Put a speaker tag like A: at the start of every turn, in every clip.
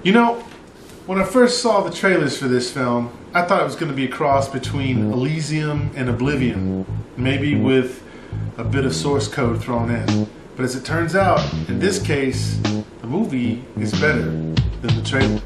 A: You know, when I first saw the trailers for this film, I thought it was going to be a cross between Elysium and Oblivion, maybe with a bit of source code thrown in. But as it turns out, in this case, the movie is better than the trailer.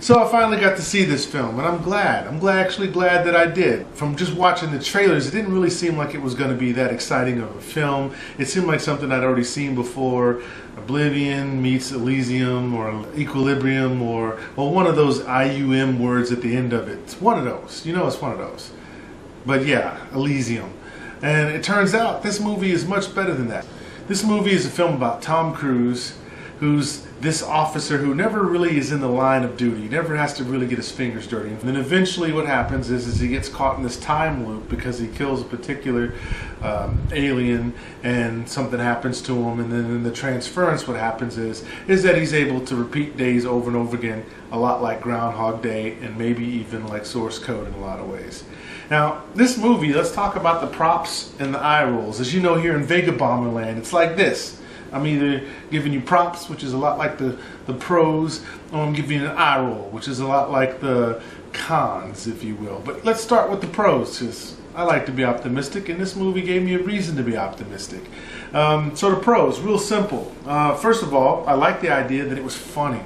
A: So I finally got to see this film, and I'm glad. Actually glad that I did. From just watching the trailers, it didn't really seem like it was going to be that exciting of a film. It seemed like something I'd already seen before. Oblivion meets Elysium, or Equilibrium, or one of those IUM words at the end of it. It's one of those. You know, it's one of those. But yeah, Elysium. And it turns out this movie is much better than that. This movie is a film about Tom Cruise, who's this officer who never really is in the line of duty. He never has to really get his fingers dirty. And then eventually what happens is he gets caught in this time loop because he kills a particular alien and something happens to him. And then in the transference what happens is that he's able to repeat days over and over again, a lot like Groundhog Day and maybe even like source code in a lot of ways. Now, this movie, let's talk about the props and the eye rolls. As you know, here in Vegabomber land, it's like this. I'm either giving you props, which is a lot like the pros, or I'm giving you an eye roll, which is a lot like the cons, if you will. But let's start with the pros, because I like to be optimistic, and this movie gave me a reason to be optimistic. So the pros, real simple. First of all, I like the idea that it was funny.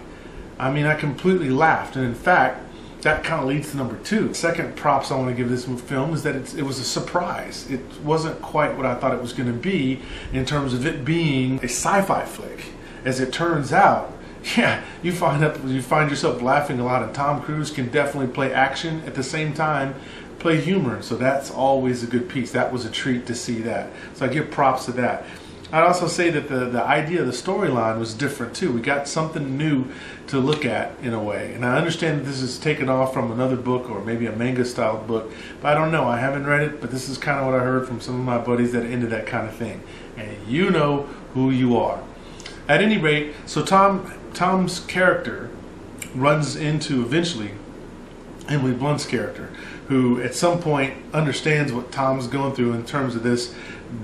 A: I mean, I completely laughed, and in fact, that kind of leads to number two. Second props I want to give this film is that it was a surprise. It wasn't quite what I thought it was going to be in terms of it being a sci-fi flick. As it turns out, yeah, you find yourself laughing a lot, and Tom Cruise can definitely play action at the same time, play humor. So that's always a good piece. That was a treat to see that. So I give props to that. I'd also say that the idea of the storyline was different too. We got something new to look at in a way. And I understand that this is taken off from another book or maybe a manga style book, but I don't know. I haven't read it, but this is kind of what I heard from some of my buddies that are into that kind of thing. And you know who you are. At any rate, so Tom's character runs into eventually Emily Blunt's character, who at some point understands what Tom's going through in terms of this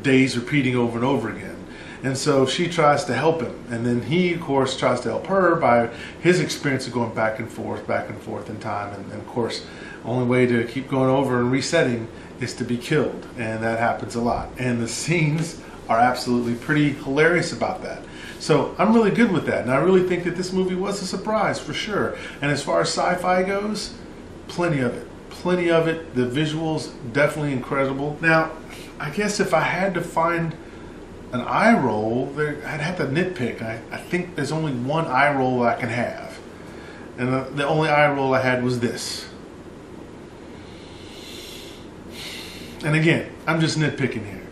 A: days repeating over and over again. And so she tries to help him, and then he of course tries to help her by his experience of going back and forth in time, and of course only way to keep going over and resetting is to be killed, and that happens a lot, and the scenes are absolutely pretty hilarious about that. So I'm really good with that, and I really think that this movie was a surprise for sure. And as far as sci-fi goes, plenty of it. The visuals definitely incredible. Now, I guess if I had to find an eye roll, I'd have to nitpick. I think there's only one eye roll I can have, and the only eye roll I had was this. And again, I'm just nitpicking here,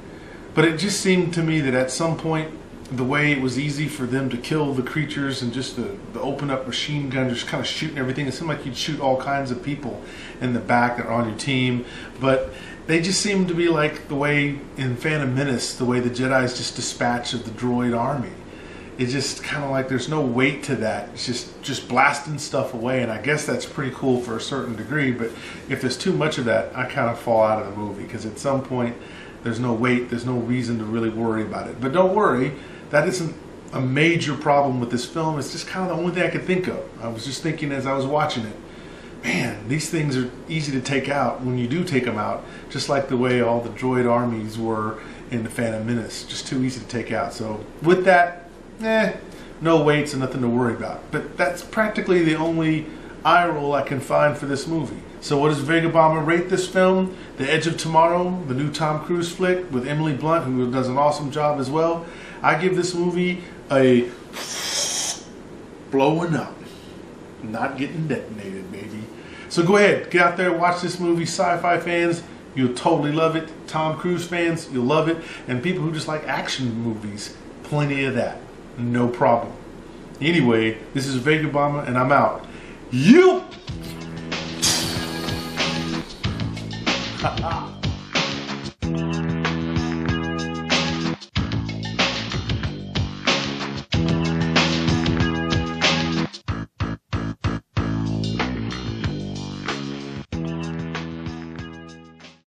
A: but it just seemed to me that at some point, the way it was easy for them to kill the creatures and just the open up machine gun, just kind of shooting everything. It seemed like you'd shoot all kinds of people in the back that are on your team, but they just seemed to be like the way in Phantom Menace, the way the Jedi's just dispatch of the droid army. It's just kind of like there's no weight to that. It's just blasting stuff away, and I guess that's pretty cool for a certain degree, but if there's too much of that, I kind of fall out of the movie, because at some point there's no weight, there's no reason to really worry about it. But don't worry, that isn't a major problem with this film. It's just kind of the only thing I could think of. I was just thinking as I was watching it, man, these things are easy to take out when you do take them out, just like the way all the droid armies were in the Phantom Menace. Just too easy to take out. So with that, no weights and nothing to worry about. But that's practically the only eye roll I can find for this movie. So what does Vegabomber rate this film? The Edge of Tomorrow, the new Tom Cruise flick with Emily Blunt, who does an awesome job as well. I give this movie a blowing up, not getting detonated, baby. So go ahead, get out there, watch this movie. Sci-fi fans, you'll totally love it. Tom Cruise fans, you'll love it. And people who just like action movies, plenty of that. No problem. Anyway, this is Vegabomber, and I'm out. You!